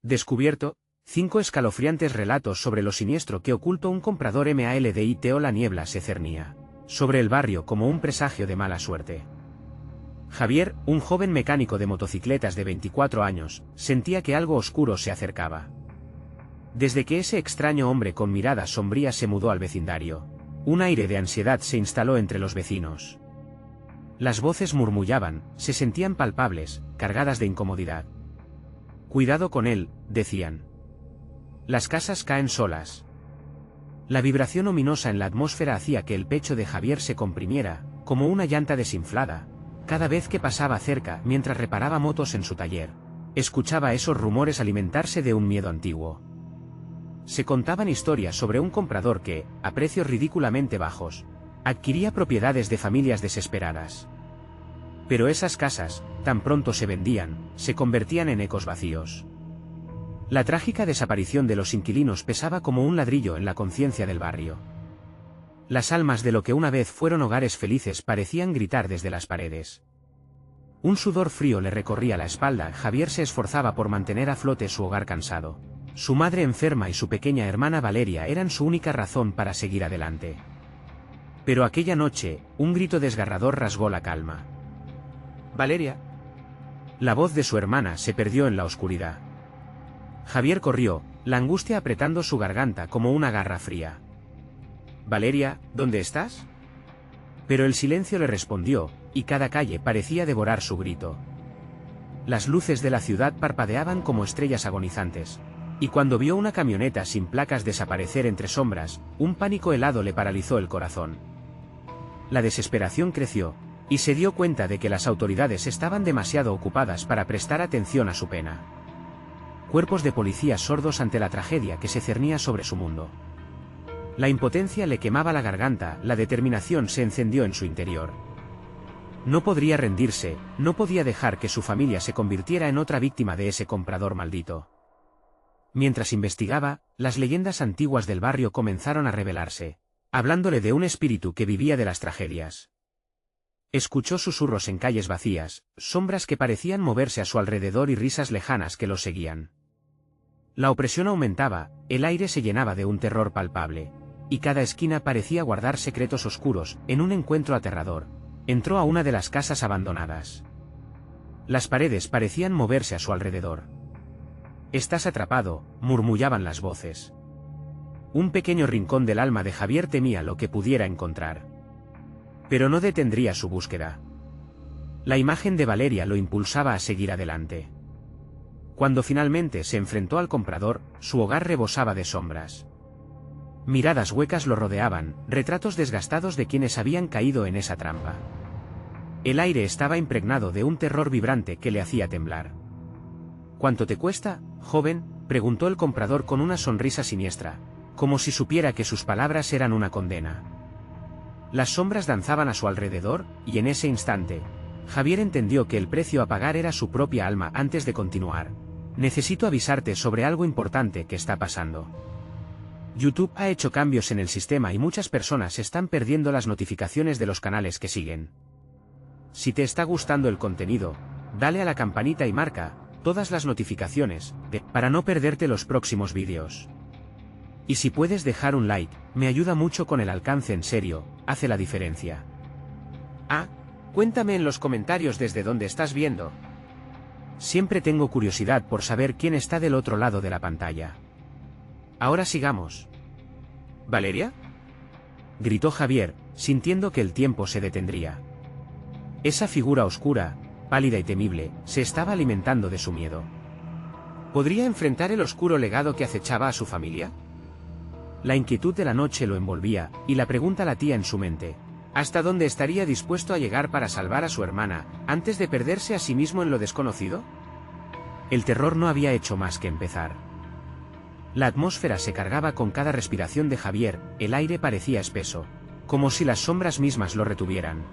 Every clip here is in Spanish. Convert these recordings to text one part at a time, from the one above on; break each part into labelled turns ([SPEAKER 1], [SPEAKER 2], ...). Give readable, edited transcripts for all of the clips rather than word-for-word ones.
[SPEAKER 1] Descubierto, 5 escalofriantes relatos sobre lo siniestro que ocultó un comprador maldito. La niebla se cernía sobre el barrio como un presagio de mala suerte. Javier, un joven mecánico de motocicletas de 24 años, sentía que algo oscuro se acercaba. Desde que ese extraño hombre con mirada sombría se mudó al vecindario, un aire de ansiedad se instaló entre los vecinos. Las voces murmullaban, se sentían palpables, cargadas de incomodidad. Cuidado con él, decían. Las casas caen solas. La vibración ominosa en la atmósfera hacía que el pecho de Javier se comprimiera, como una llanta desinflada, cada vez que pasaba cerca mientras reparaba motos en su taller. Escuchaba esos rumores alimentarse de un miedo antiguo. Se contaban historias sobre un comprador que, a precios ridículamente bajos, adquiría propiedades de familias desesperadas. Pero esas casas, tan pronto se vendían, se convertían en ecos vacíos. La trágica desaparición de los inquilinos pesaba como un ladrillo en la conciencia del barrio. Las almas de lo que una vez fueron hogares felices parecían gritar desde las paredes. Un sudor frío le recorría la espalda. Javier se esforzaba por mantener a flote su hogar cansado. Su madre enferma y su pequeña hermana Valeria eran su única razón para seguir adelante. Pero aquella noche, un grito desgarrador rasgó la calma. «Valeria». La voz de su hermana se perdió en la oscuridad. Javier corrió, la angustia apretando su garganta como una garra fría. «Valeria, ¿dónde estás?». Pero el silencio le respondió, y cada calle parecía devorar su grito. Las luces de la ciudad parpadeaban como estrellas agonizantes, y cuando vio una camioneta sin placas desaparecer entre sombras, un pánico helado le paralizó el corazón. La desesperación creció, y se dio cuenta de que las autoridades estaban demasiado ocupadas para prestar atención a su pena. Cuerpos de policías sordos ante la tragedia que se cernía sobre su mundo. La impotencia le quemaba la garganta, la determinación se encendió en su interior. No podría rendirse, no podía dejar que su familia se convirtiera en otra víctima de ese comprador maldito. Mientras investigaba, las leyendas antiguas del barrio comenzaron a revelarse, hablándole de un espíritu que vivía de las tragedias. Escuchó susurros en calles vacías, sombras que parecían moverse a su alrededor y risas lejanas que lo seguían. La opresión aumentaba, el aire se llenaba de un terror palpable, y cada esquina parecía guardar secretos oscuros. En un encuentro aterrador, entró a una de las casas abandonadas. Las paredes parecían moverse a su alrededor. «Estás atrapado», murmullaban las voces. Un pequeño rincón del alma de Javier temía lo que pudiera encontrar. Pero no detendría su búsqueda. La imagen de Valeria lo impulsaba a seguir adelante. Cuando finalmente se enfrentó al comprador, su hogar rebosaba de sombras. Miradas huecas lo rodeaban, retratos desgastados de quienes habían caído en esa trampa. El aire estaba impregnado de un terror vibrante que le hacía temblar. «¿Cuánto te cuesta, joven?», preguntó el comprador con una sonrisa siniestra, como si supiera que sus palabras eran una condena. Las sombras danzaban a su alrededor, y en ese instante, Javier entendió que el precio a pagar era su propia alma. Antes de continuar, necesito avisarte sobre algo importante que está pasando. YouTube ha hecho cambios en el sistema y muchas personas están perdiendo las notificaciones de los canales que siguen. Si te está gustando el contenido, dale a la campanita y marca todas las notificaciones, para no perderte los próximos vídeos. Y si puedes dejar un like, me ayuda mucho con el alcance. En serio, hace la diferencia. Cuéntame en los comentarios desde dónde estás viendo. Siempre tengo curiosidad por saber quién está del otro lado de la pantalla. Ahora sigamos. ¿Valeria?, gritó Javier, sintiendo que el tiempo se detendría. Esa figura oscura, pálida y temible, se estaba alimentando de su miedo. ¿Podría enfrentar el oscuro legado que acechaba a su familia? La inquietud de la noche lo envolvía, y la pregunta latía en su mente: ¿hasta dónde estaría dispuesto a llegar para salvar a su hermana, antes de perderse a sí mismo en lo desconocido? El terror no había hecho más que empezar. La atmósfera se cargaba con cada respiración de Javier, el aire parecía espeso, como si las sombras mismas lo retuvieran.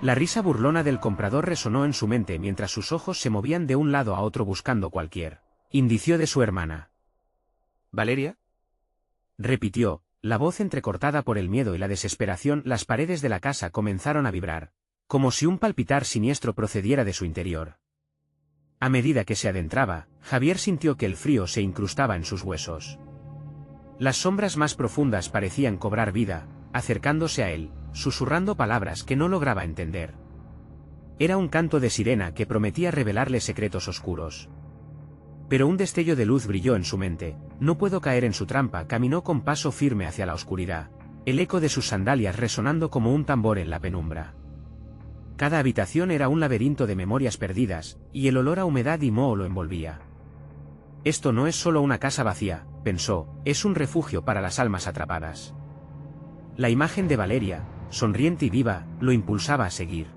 [SPEAKER 1] La risa burlona del comprador resonó en su mente mientras sus ojos se movían de un lado a otro buscando cualquier indicio de su hermana. ¿Valeria?, repitió, la voz entrecortada por el miedo y la desesperación. Las paredes de la casa comenzaron a vibrar, como si un palpitar siniestro procediera de su interior. A medida que se adentraba, Javier sintió que el frío se incrustaba en sus huesos. Las sombras más profundas parecían cobrar vida, acercándose a él, susurrando palabras que no lograba entender. Era un canto de sirena que prometía revelarle secretos oscuros. Pero un destello de luz brilló en su mente. No puedo caer en su trampa. Caminó con paso firme hacia la oscuridad, el eco de sus sandalias resonando como un tambor en la penumbra. Cada habitación era un laberinto de memorias perdidas, y el olor a humedad y moho lo envolvía. Esto no es solo una casa vacía, pensó, es un refugio para las almas atrapadas. La imagen de Valeria, sonriente y viva, lo impulsaba a seguir.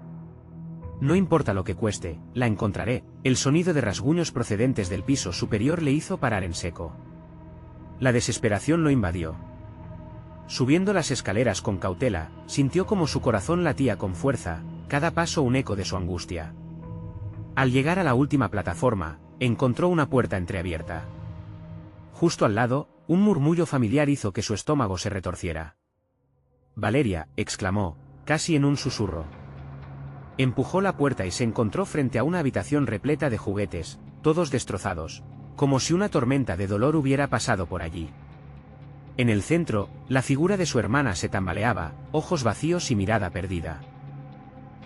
[SPEAKER 1] No importa lo que cueste, la encontraré. El sonido de rasguños procedentes del piso superior le hizo parar en seco. La desesperación lo invadió. Subiendo las escaleras con cautela, sintió como su corazón latía con fuerza, cada paso un eco de su angustia. Al llegar a la última plataforma, encontró una puerta entreabierta. Justo al lado, un murmullo familiar hizo que su estómago se retorciera. «Valeria», exclamó, casi en un susurro. Empujó la puerta y se encontró frente a una habitación repleta de juguetes, todos destrozados, como si una tormenta de dolor hubiera pasado por allí. En el centro, la figura de su hermana se tambaleaba, ojos vacíos y mirada perdida.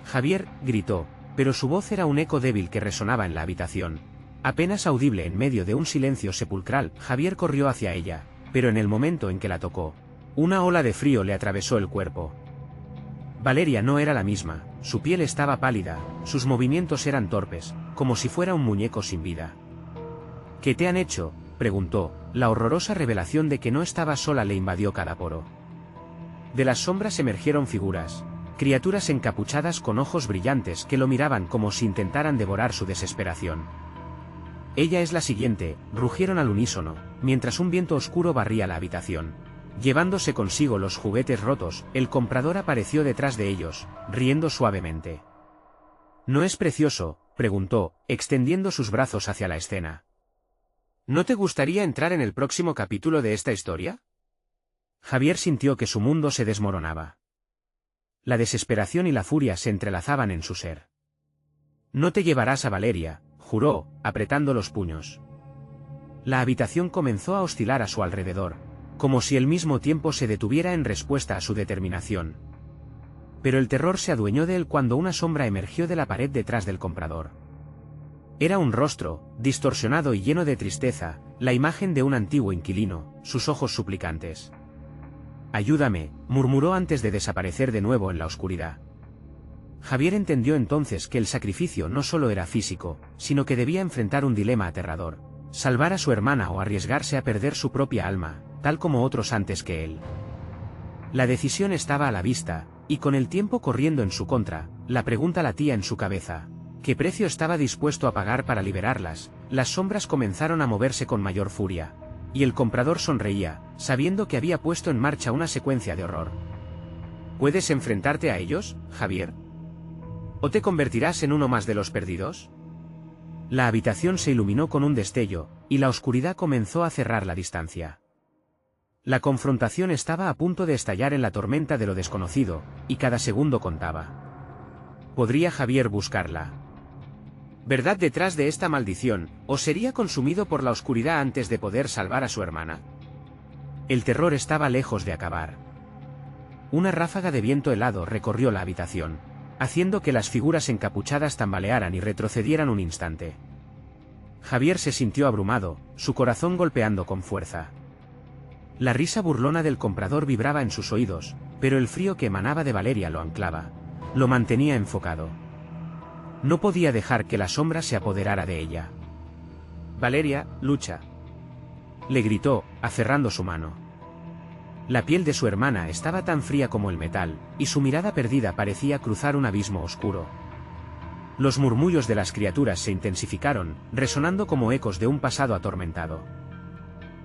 [SPEAKER 1] «Javier», gritó, pero su voz era un eco débil que resonaba en la habitación. Apenas audible en medio de un silencio sepulcral, Javier corrió hacia ella, pero en el momento en que la tocó, una ola de frío le atravesó el cuerpo. Valeria no era la misma, su piel estaba pálida, sus movimientos eran torpes, como si fuera un muñeco sin vida. «¿Qué te han hecho?», preguntó. La horrorosa revelación de que no estaba sola le invadió cada poro. De las sombras emergieron figuras, criaturas encapuchadas con ojos brillantes que lo miraban como si intentaran devorar su desesperación. «Ella es la siguiente», rugieron al unísono, mientras un viento oscuro barría la habitación. Llevándose consigo los juguetes rotos, el comprador apareció detrás de ellos, riendo suavemente. «¿No es precioso?», preguntó, extendiendo sus brazos hacia la escena. «¿No te gustaría entrar en el próximo capítulo de esta historia?». Javier sintió que su mundo se desmoronaba. La desesperación y la furia se entrelazaban en su ser. «No te llevarás a Valeria», juró, apretando los puños. La habitación comenzó a oscilar a su alrededor, como si el mismo tiempo se detuviera en respuesta a su determinación. Pero el terror se adueñó de él cuando una sombra emergió de la pared detrás del comprador. Era un rostro, distorsionado y lleno de tristeza, la imagen de un antiguo inquilino, sus ojos suplicantes. «Ayúdame», murmuró antes de desaparecer de nuevo en la oscuridad. Javier entendió entonces que el sacrificio no solo era físico, sino que debía enfrentar un dilema aterrador: salvar a su hermana o arriesgarse a perder su propia alma, tal como otros antes que él. La decisión estaba a la vista, y con el tiempo corriendo en su contra, la pregunta latía en su cabeza: ¿qué precio estaba dispuesto a pagar para liberarlas? Las sombras comenzaron a moverse con mayor furia, y el comprador sonreía, sabiendo que había puesto en marcha una secuencia de horror. ¿Puedes enfrentarte a ellos, Javier? ¿O te convertirás en uno más de los perdidos? La habitación se iluminó con un destello, y la oscuridad comenzó a cerrar la distancia. La confrontación estaba a punto de estallar en la tormenta de lo desconocido, y cada segundo contaba. ¿Podría Javier buscarla? ¿Verdad detrás de esta maldición, o sería consumido por la oscuridad antes de poder salvar a su hermana? El terror estaba lejos de acabar. Una ráfaga de viento helado recorrió la habitación, haciendo que las figuras encapuchadas tambalearan y retrocedieran un instante. Javier se sintió abrumado, su corazón golpeando con fuerza. La risa burlona del comprador vibraba en sus oídos, pero el frío que emanaba de Valeria lo anclaba, lo mantenía enfocado. No podía dejar que la sombra se apoderara de ella. «Valeria, lucha», le gritó, aferrando su mano. La piel de su hermana estaba tan fría como el metal, y su mirada perdida parecía cruzar un abismo oscuro. Los murmullos de las criaturas se intensificaron, resonando como ecos de un pasado atormentado.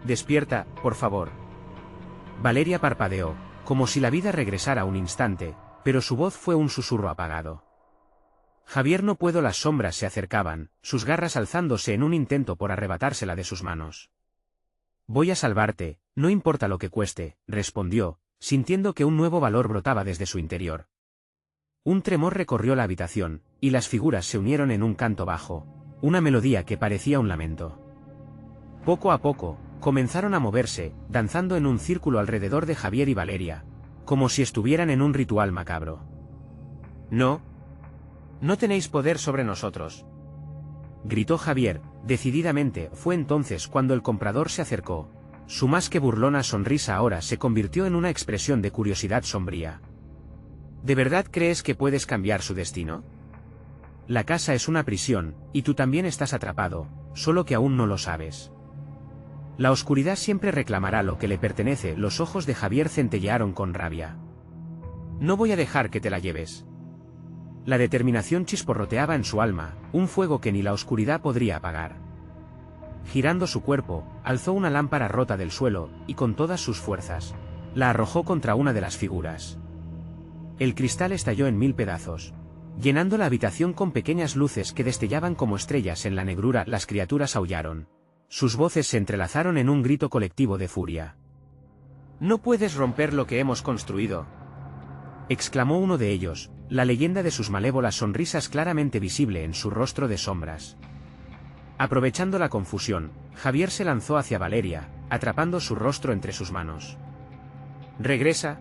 [SPEAKER 1] «Despierta, por favor». Valeria parpadeó, como si la vida regresara un instante, pero su voz fue un susurro apagado. Javier no pudo. Las sombras se acercaban, sus garras alzándose en un intento por arrebatársela de sus manos. «Voy a salvarte, no importa lo que cueste», respondió, sintiendo que un nuevo valor brotaba desde su interior. Un tremor recorrió la habitación, y las figuras se unieron en un canto bajo. una melodía que parecía un lamento. Poco a poco, comenzaron a moverse, danzando en un círculo alrededor de Javier y Valeria, como si estuvieran en un ritual macabro. «No. No tenéis poder sobre nosotros», gritó Javier, decididamente. Fue entonces cuando el comprador se acercó. Su más que burlona sonrisa ahora se convirtió en una expresión de curiosidad sombría. ¿De verdad crees que puedes cambiar su destino? La casa es una prisión, y tú también estás atrapado, solo que aún no lo sabes. La oscuridad siempre reclamará lo que le pertenece. Los ojos de Javier centellearon con rabia. No voy a dejar que te la lleves. La determinación chisporroteaba en su alma, un fuego que ni la oscuridad podría apagar. Girando su cuerpo, alzó una lámpara rota del suelo, y con todas sus fuerzas, la arrojó contra una de las figuras. El cristal estalló en 1000 pedazos, llenando la habitación con pequeñas luces que destellaban como estrellas en la negrura. Las criaturas aullaron. Sus voces se entrelazaron en un grito colectivo de furia. «No puedes romper lo que hemos construido», exclamó uno de ellos, la leyenda de sus malévolas sonrisas claramente visible en su rostro de sombras. Aprovechando la confusión, Javier se lanzó hacia Valeria, atrapando su rostro entre sus manos. «Regresa.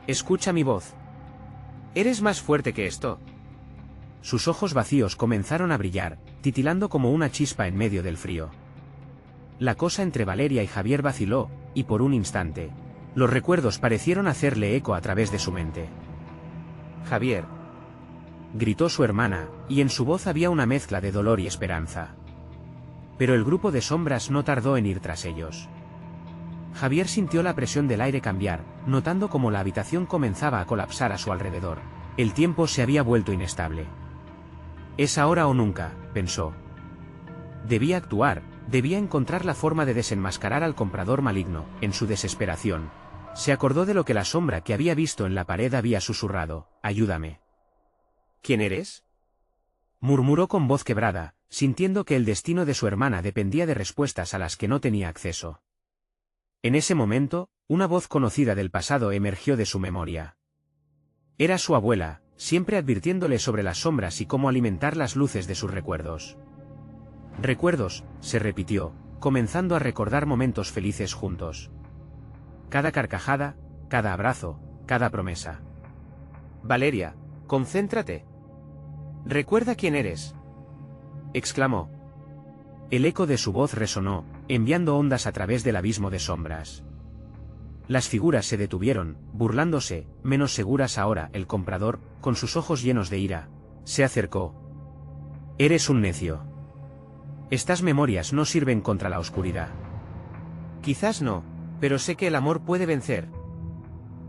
[SPEAKER 1] Escucha mi voz. ¿Eres más fuerte que esto?» Sus ojos vacíos comenzaron a brillar, titilando como una chispa en medio del frío. La cosa entre Valeria y Javier vaciló, y por un instante, los recuerdos parecieron hacerle eco a través de su mente. «Javier», gritó su hermana, y en su voz había una mezcla de dolor y esperanza. Pero el grupo de sombras no tardó en ir tras ellos. Javier sintió la presión del aire cambiar, notando cómo la habitación comenzaba a colapsar a su alrededor. El tiempo se había vuelto inestable. «Es ahora o nunca», pensó. Debía actuar, debía encontrar la forma de desenmascarar al comprador maligno. En su desesperación, se acordó de lo que la sombra que había visto en la pared había susurrado: «Ayúdame». «¿Quién eres?», murmuró con voz quebrada, sintiendo que el destino de su hermana dependía de respuestas a las que no tenía acceso. En ese momento, una voz conocida del pasado emergió de su memoria. Era su abuela, siempre advirtiéndole sobre las sombras y cómo alimentar las luces de sus recuerdos. «Recuerdos», se repitió, comenzando a recordar momentos felices juntos. Cada carcajada, cada abrazo, cada promesa. «Valeria, concéntrate. Recuerda quién eres», exclamó. El eco de su voz resonó, enviando ondas a través del abismo de sombras. Las figuras se detuvieron, burlándose, menos seguras ahora. El comprador, con sus ojos llenos de ira, se acercó. «Eres un necio. Estas memorias no sirven contra la oscuridad». «Quizás no, pero sé que el amor puede vencer».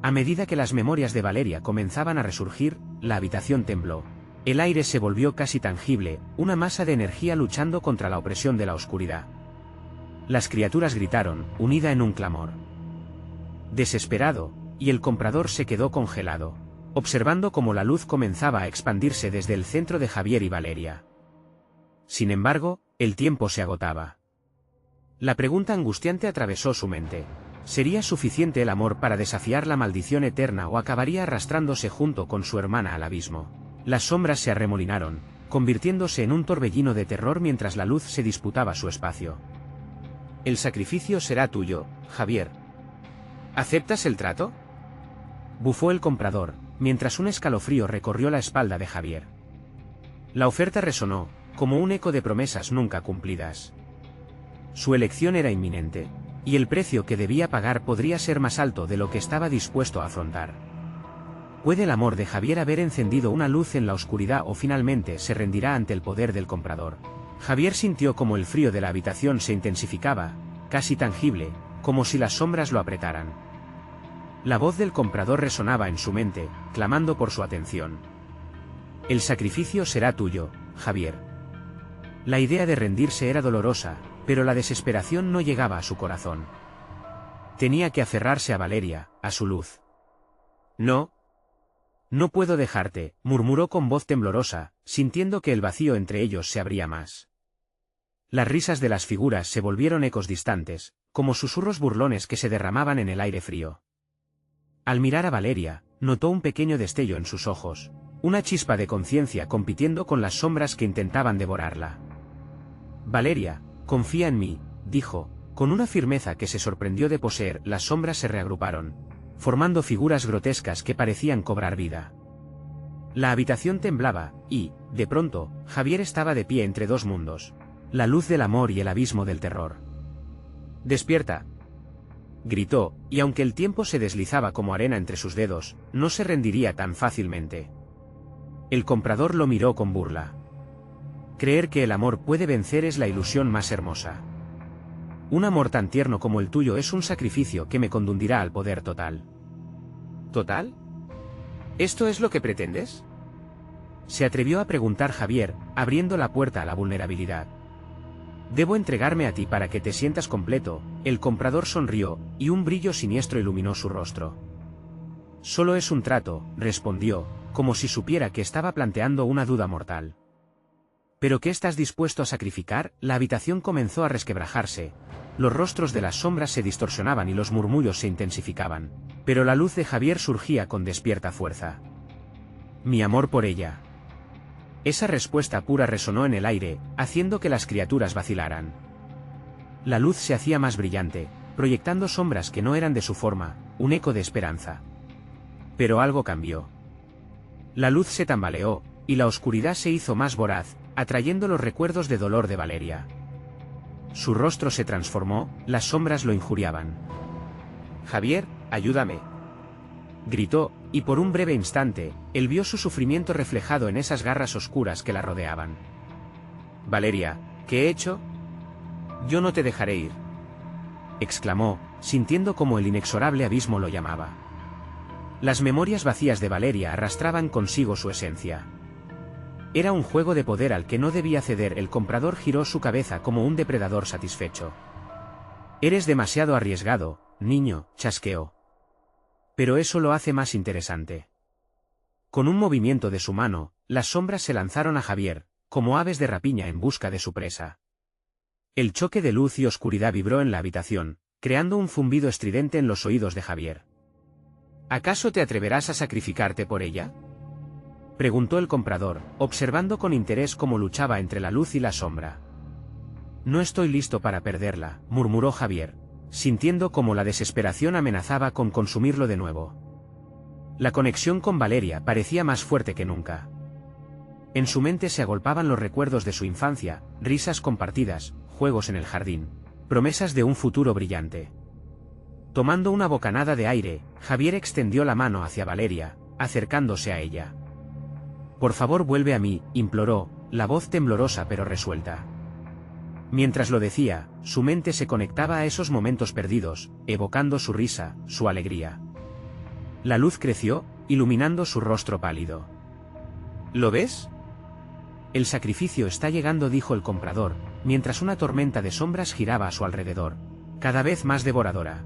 [SPEAKER 1] A medida que las memorias de Valeria comenzaban a resurgir, la habitación tembló. El aire se volvió casi tangible, una masa de energía luchando contra la opresión de la oscuridad. Las criaturas gritaron, unida en un clamor desesperado, y el comprador se quedó congelado, observando cómo la luz comenzaba a expandirse desde el centro de Javier y Valeria. Sin embargo, el tiempo se agotaba. La pregunta angustiante atravesó su mente. ¿Sería suficiente el amor para desafiar la maldición eterna o acabaría arrastrándose junto con su hermana al abismo? Las sombras se arremolinaron, convirtiéndose en un torbellino de terror mientras la luz se disputaba su espacio. «El sacrificio será tuyo, Javier. ¿Aceptas el trato?», bufó el comprador, mientras un escalofrío recorrió la espalda de Javier. La oferta resonó, como un eco de promesas nunca cumplidas. Su elección era inminente, y el precio que debía pagar podría ser más alto de lo que estaba dispuesto a afrontar. ¿Puede el amor de Javier haber encendido una luz en la oscuridad o finalmente se rendirá ante el poder del comprador? Javier sintió como el frío de la habitación se intensificaba, casi tangible, como si las sombras lo apretaran. La voz del comprador resonaba en su mente, clamando por su atención. «El sacrificio será tuyo, Javier». La idea de rendirse era dolorosa, pero la desesperación no llegaba a su corazón. Tenía que aferrarse a Valeria, a su luz. «No. No puedo dejarte», murmuró con voz temblorosa, sintiendo que el vacío entre ellos se abría más. Las risas de las figuras se volvieron ecos distantes, como susurros burlones que se derramaban en el aire frío. Al mirar a Valeria, notó un pequeño destello en sus ojos, Una chispa de conciencia compitiendo con las sombras que intentaban devorarla. Valeria, confía en mí, dijo, con una firmeza que se sorprendió de poseer. Las sombras se reagruparon, formando figuras grotescas que parecían cobrar vida. La habitación temblaba, y, de pronto, Javier estaba de pie entre dos mundos, la luz del amor y el abismo del terror. «¡Despierta!», gritó, y aunque el tiempo se deslizaba como arena entre sus dedos, no se rendiría tan fácilmente. El comprador lo miró con burla. «Creer que el amor puede vencer es la ilusión más hermosa. Un amor tan tierno como el tuyo es un sacrificio que me conducirá al poder total».
[SPEAKER 2] ¿Total? ¿Esto es lo que pretendes?,
[SPEAKER 1] se atrevió a preguntar Javier, abriendo la puerta a la vulnerabilidad. «Debo entregarme a ti para que te sientas completo». El comprador sonrió, y un brillo siniestro iluminó su rostro. «Solo es un trato», respondió, como si supiera que estaba planteando una duda mortal. «¿Pero qué estás dispuesto a sacrificar?». La habitación comenzó a resquebrajarse. Los rostros de las sombras se distorsionaban y los murmullos se intensificaban. Pero la luz de Javier surgía con despierta fuerza. «Mi amor por ella». Esa respuesta pura resonó en el aire, haciendo que las criaturas vacilaran. La luz se hacía más brillante, proyectando sombras que no eran de su forma, un eco de esperanza. Pero algo cambió. La luz se tambaleó, y la oscuridad se hizo más voraz, atrayendo los recuerdos de dolor de Valeria. Su rostro se transformó, las sombras lo injuriaban.
[SPEAKER 2] «Javier, ayúdame»,
[SPEAKER 1] gritó, y por un breve instante, él vio su sufrimiento reflejado en esas garras oscuras que la rodeaban.
[SPEAKER 2] «Valeria, ¿qué he hecho?».
[SPEAKER 1] «Yo no te dejaré ir», exclamó, sintiendo como el inexorable abismo lo llamaba. Las memorias vacías de Valeria arrastraban consigo su esencia. Era un juego de poder al que no debía ceder. El comprador giró su cabeza como un depredador satisfecho. «Eres demasiado arriesgado, niño», chasqueó. «Pero eso lo hace más interesante». Con un movimiento de su mano, las sombras se lanzaron a Javier, como aves de rapiña en busca de su presa. El choque de luz y oscuridad vibró en la habitación, creando un zumbido estridente en los oídos de Javier. «¿Acaso te atreverás a sacrificarte por ella?», preguntó el comprador, observando con interés cómo luchaba entre la luz y la sombra. «No estoy listo para perderla», murmuró Javier, sintiendo cómo la desesperación amenazaba con consumirlo de nuevo. La conexión con Valeria parecía más fuerte que nunca. En su mente se agolpaban los recuerdos de su infancia, risas compartidas, juegos en el jardín, promesas de un futuro brillante. Tomando una bocanada de aire, Javier extendió la mano hacia Valeria, acercándose a ella. «Por favor, vuelve a mí», imploró, la voz temblorosa pero resuelta. Mientras lo decía, su mente se conectaba a esos momentos perdidos, evocando su risa, su alegría. La luz creció, iluminando su rostro pálido.
[SPEAKER 2] «¿Lo ves?».
[SPEAKER 1] «El sacrificio está llegando», dijo el comprador, mientras una tormenta de sombras giraba a su alrededor, cada vez más devoradora.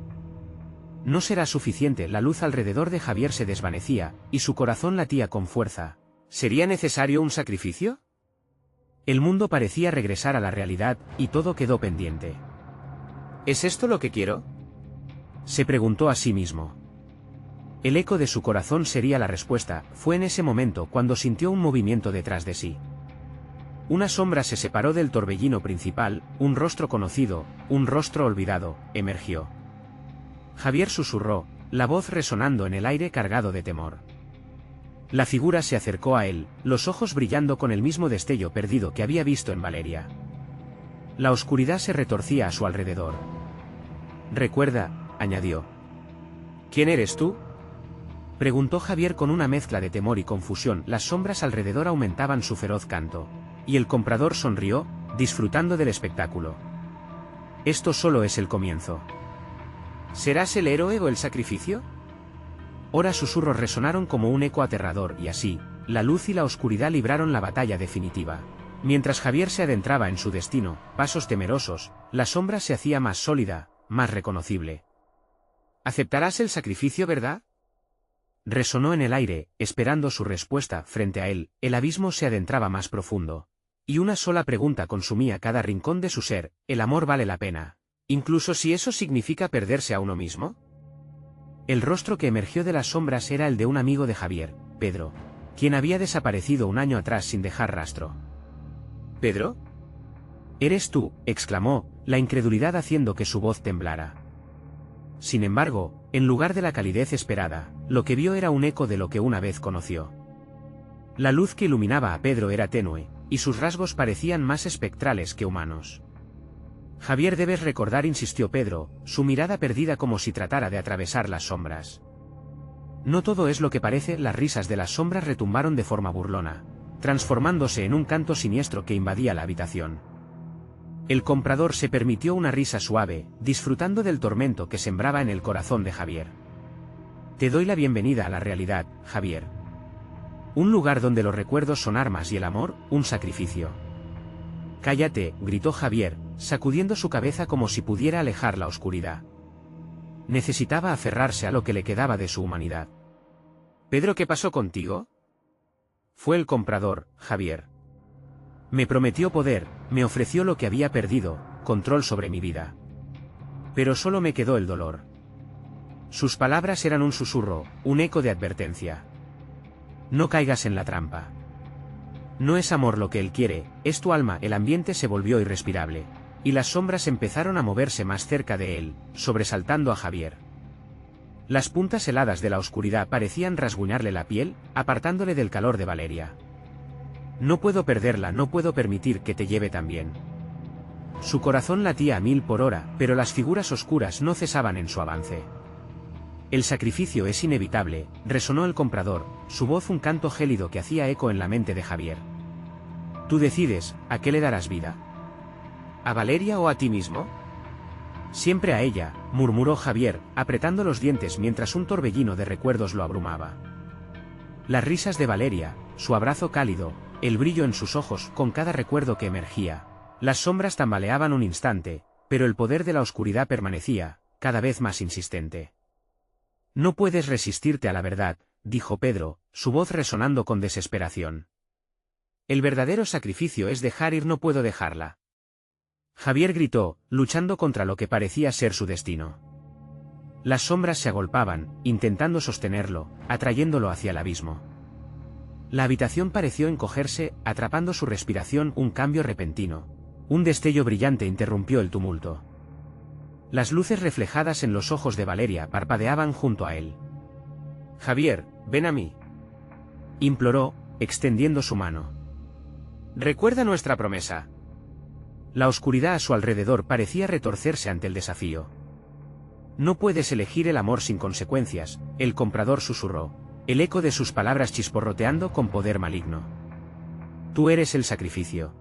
[SPEAKER 1] No será suficiente. La luz alrededor de Javier se desvanecía, y su corazón latía con fuerza.
[SPEAKER 2] ¿Sería necesario un sacrificio?
[SPEAKER 1] El mundo parecía regresar a la realidad, y todo quedó pendiente.
[SPEAKER 2] ¿Es esto lo que quiero?,
[SPEAKER 1] se preguntó a sí mismo. El eco de su corazón sería la respuesta. Fue en ese momento cuando sintió un movimiento detrás de sí. Una sombra se separó del torbellino principal, un rostro conocido, un rostro olvidado, emergió. Javier susurró, la voz resonando en el aire cargado de temor. La figura se acercó a él, los ojos brillando con el mismo destello perdido que había visto en Valeria. La oscuridad se retorcía a su alrededor. «Recuerda», añadió.
[SPEAKER 2] «¿Quién eres tú?»,
[SPEAKER 1] preguntó Javier con una mezcla de temor y confusión. Las sombras alrededor aumentaban su feroz canto, y el comprador sonrió, disfrutando del espectáculo. «Esto solo es el comienzo».
[SPEAKER 2] ¿Serás el héroe o el sacrificio?».
[SPEAKER 1] Ahora susurros resonaron como un eco aterrador y así, la luz y la oscuridad libraron la batalla definitiva. Mientras Javier se adentraba en su destino, pasos temerosos, la sombra se hacía más sólida, más reconocible.
[SPEAKER 2] «¿Aceptarás el sacrificio, verdad?».
[SPEAKER 1] Resonó en el aire, esperando su respuesta. Frente a él, el abismo se adentraba más profundo. Y una sola pregunta consumía cada rincón de su ser: ¿el amor vale la pena, incluso si eso significa perderse a uno mismo? El rostro que emergió de las sombras era el de un amigo de Javier, Pedro. quien había desaparecido un año atrás sin dejar rastro.
[SPEAKER 2] ¿Pedro?
[SPEAKER 1] «¿Eres tú?», exclamó, la incredulidad haciendo que su voz temblara. Sin embargo, en lugar de la calidez esperada, lo que vio era un eco de lo que una vez conoció. La luz que iluminaba a Pedro era tenue, y sus rasgos parecían más espectrales que humanos. «Javier, debes recordar», insistió Pedro, su mirada perdida como si tratara de atravesar las sombras. «No todo es lo que parece». Las risas de las sombras retumbaron de forma burlona, transformándose en un canto siniestro que invadía la habitación. El comprador se permitió una risa suave, disfrutando del tormento que sembraba en el corazón de Javier. «Te doy la bienvenida a la realidad, Javier. Un lugar donde los recuerdos son armas y el amor, un sacrificio». «Cállate», gritó Javier, sacudiendo su cabeza como si pudiera alejar la oscuridad. Necesitaba aferrarse a lo que le quedaba de su humanidad.
[SPEAKER 2] «Pedro, ¿qué pasó contigo?».
[SPEAKER 1] «Fue el comprador, Javier. Me prometió poder, me ofreció lo que había perdido, control sobre mi vida. Pero solo me quedó el dolor». Sus palabras eran un susurro, un eco de advertencia. «No caigas en la trampa. No es amor lo que él quiere, es tu alma». El ambiente se volvió irrespirable, y las sombras empezaron a moverse más cerca de él, sobresaltando a Javier. Las puntas heladas de la oscuridad parecían rasguñarle la piel, apartándole del calor de Valeria. «No puedo perderla, no puedo permitir que te lleve también». Su corazón latía a 1000 por hora, pero las figuras oscuras no cesaban en su avance. «El sacrificio es inevitable», resonó el comprador, su voz un canto gélido que hacía eco en la mente de Javier. «Tú decides, ¿a qué le darás vida?
[SPEAKER 2] ¿A Valeria o a ti mismo?».
[SPEAKER 1] «Siempre a ella», murmuró Javier, apretando los dientes mientras un torbellino de recuerdos lo abrumaba. Las risas de Valeria, su abrazo cálido, el brillo en sus ojos con cada recuerdo que emergía. Las sombras tambaleaban un instante, pero el poder de la oscuridad permanecía, cada vez más insistente. «No puedes resistirte a la verdad», dijo Pedro, su voz resonando con desesperación. «El verdadero sacrificio es dejar ir, no puedo dejarla». Javier gritó, luchando contra lo que parecía ser su destino. Las sombras se agolpaban, intentando sostenerlo, atrayéndolo hacia el abismo. La habitación pareció encogerse, atrapando su respiración. Un cambio repentino. Un destello brillante interrumpió el tumulto. Las luces reflejadas en los ojos de Valeria parpadeaban junto a él.
[SPEAKER 2] «Javier, ven a mí»,
[SPEAKER 1] imploró, extendiendo su mano.
[SPEAKER 2] «Recuerda nuestra promesa».
[SPEAKER 1] La oscuridad a su alrededor parecía retorcerse ante el desafío. «No puedes elegir el amor sin consecuencias», el comprador susurró, el eco de sus palabras chisporroteando con poder maligno. «Tú eres el sacrificio».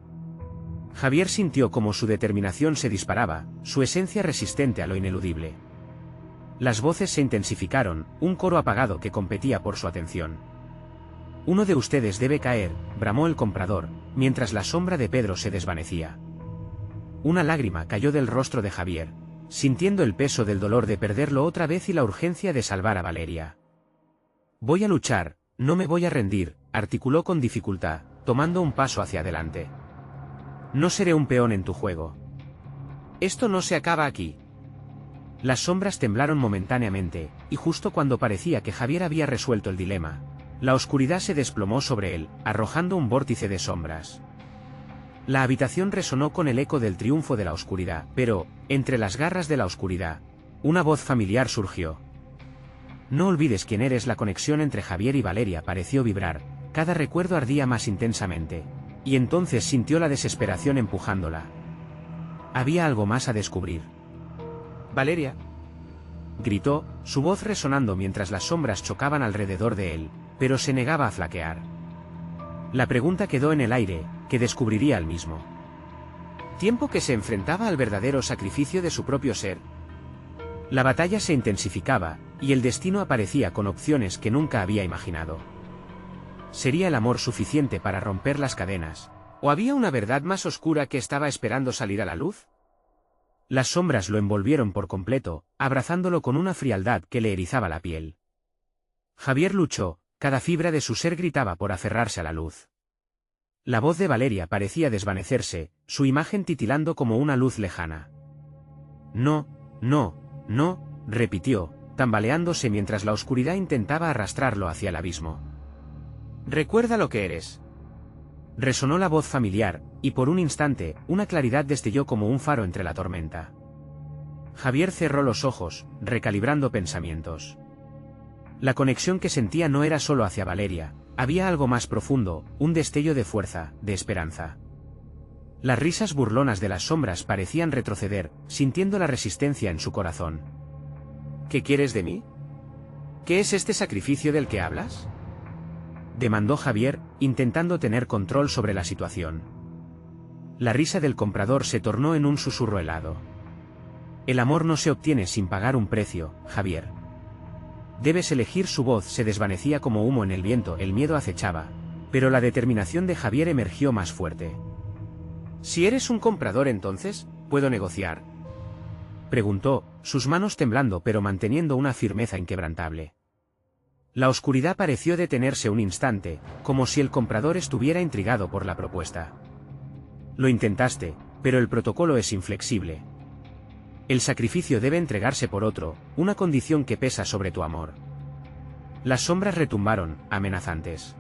[SPEAKER 1] Javier sintió como su determinación se disparaba, su esencia resistente a lo ineludible. Las voces se intensificaron, un coro apagado que competía por su atención. «Uno de ustedes debe caer», bramó el comprador, mientras la sombra de Pedro se desvanecía. Una lágrima cayó del rostro de Javier, sintiendo el peso del dolor de perderlo otra vez y la urgencia de salvar a Valeria. «Voy a luchar, no me voy a rendir», articuló con dificultad, tomando un paso hacia adelante. «No seré un peón en tu juego».
[SPEAKER 2] «Esto no se acaba aquí».
[SPEAKER 1] Las sombras temblaron momentáneamente, y justo cuando parecía que Javier había resuelto el dilema, la oscuridad se desplomó sobre él, arrojando un vórtice de sombras. La habitación resonó con el eco del triunfo de la oscuridad, pero, entre las garras de la oscuridad, una voz familiar surgió. «No olvides quién eres». La conexión entre Javier y Valeria pareció vibrar, cada recuerdo ardía más intensamente, y entonces sintió la desesperación empujándola. Había algo más a descubrir.
[SPEAKER 2] «Valeria»,
[SPEAKER 1] gritó, su voz resonando mientras las sombras chocaban alrededor de él, pero se negaba a flaquear. La pregunta quedó en el aire, que descubriría al mismo
[SPEAKER 2] tiempo que se enfrentaba al verdadero sacrificio de su propio ser.
[SPEAKER 1] La batalla se intensificaba, y el destino aparecía con opciones que nunca había imaginado. ¿Sería el amor suficiente para romper las cadenas?
[SPEAKER 2] ¿O había una verdad más oscura que estaba esperando salir a la luz?
[SPEAKER 1] Las sombras lo envolvieron por completo, abrazándolo con una frialdad que le erizaba la piel. Javier luchó, cada fibra de su ser gritaba por aferrarse a la luz. La voz de Valeria parecía desvanecerse, su imagen titilando como una luz lejana. «No, no, no», repitió, tambaleándose mientras la oscuridad intentaba arrastrarlo hacia el abismo. Recuerda lo que eres. Resonó la voz familiar, y por un instante, una claridad destelló como un faro entre la tormenta. Javier cerró los ojos, recalibrando pensamientos. La conexión que sentía no era solo hacia Valeria, había algo más profundo, un destello de fuerza, de esperanza. Las risas burlonas de las sombras parecían retroceder, sintiendo la resistencia en su corazón. ¿Qué quieres de mí? ¿Qué es este sacrificio del que hablas?, demandó Javier, intentando tener control sobre la situación. La risa del comprador se tornó en un susurro helado. El amor no se obtiene sin pagar un precio, Javier. Debes elegir. Su voz se desvanecía como humo en el viento, el miedo acechaba, pero la determinación de Javier emergió más fuerte. Si eres un comprador, entonces, ¿puedo negociar?, preguntó, sus manos temblando pero manteniendo una firmeza inquebrantable. La oscuridad pareció detenerse un instante, como si el comprador estuviera intrigado por la propuesta. Lo intentaste, pero el protocolo es inflexible. El sacrificio debe entregarse por otro, una condición que pesa sobre tu amor. Las sombras retumbaron, amenazantes.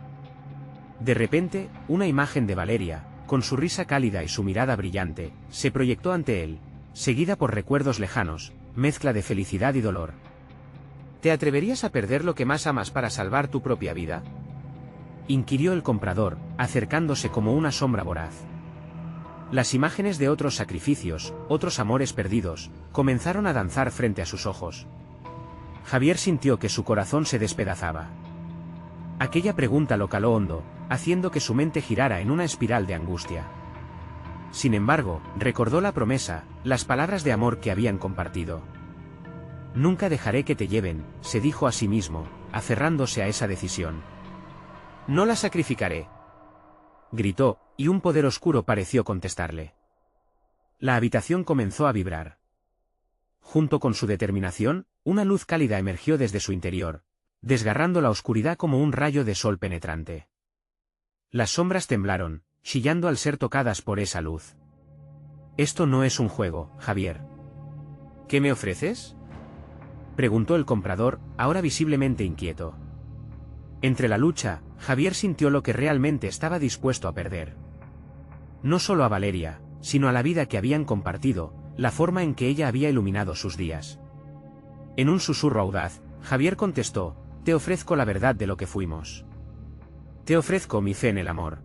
[SPEAKER 1] De repente, una imagen de Valeria, con su risa cálida y su mirada brillante, se proyectó ante él, seguida por recuerdos lejanos, mezcla de felicidad y dolor. ¿Te atreverías a perder lo que más amas para salvar tu propia vida?, inquirió el comprador, acercándose como una sombra voraz. Las imágenes de otros sacrificios, otros amores perdidos, comenzaron a danzar frente a sus ojos. Javier sintió que su corazón se despedazaba. Aquella pregunta lo caló hondo, haciendo que su mente girara en una espiral de angustia. Sin embargo, recordó la promesa, las palabras de amor que habían compartido. Nunca dejaré que te lleven, se dijo a sí mismo, aferrándose a esa decisión. No la sacrificaré, gritó, y un poder oscuro pareció contestarle. La habitación comenzó a vibrar. Junto con su determinación, una luz cálida emergió desde su interior, desgarrando la oscuridad como un rayo de sol penetrante. Las sombras temblaron, chillando al ser tocadas por esa luz. Esto no es un juego, Javier. ¿Qué me ofreces?, preguntó el comprador, ahora visiblemente inquieto. Entre la lucha, Javier sintió lo que realmente estaba dispuesto a perder. No solo a Valeria, sino a la vida que habían compartido, la forma en que ella había iluminado sus días. En un susurro audaz, Javier contestó, te ofrezco la verdad de lo que fuimos. Te ofrezco mi fe en el amor.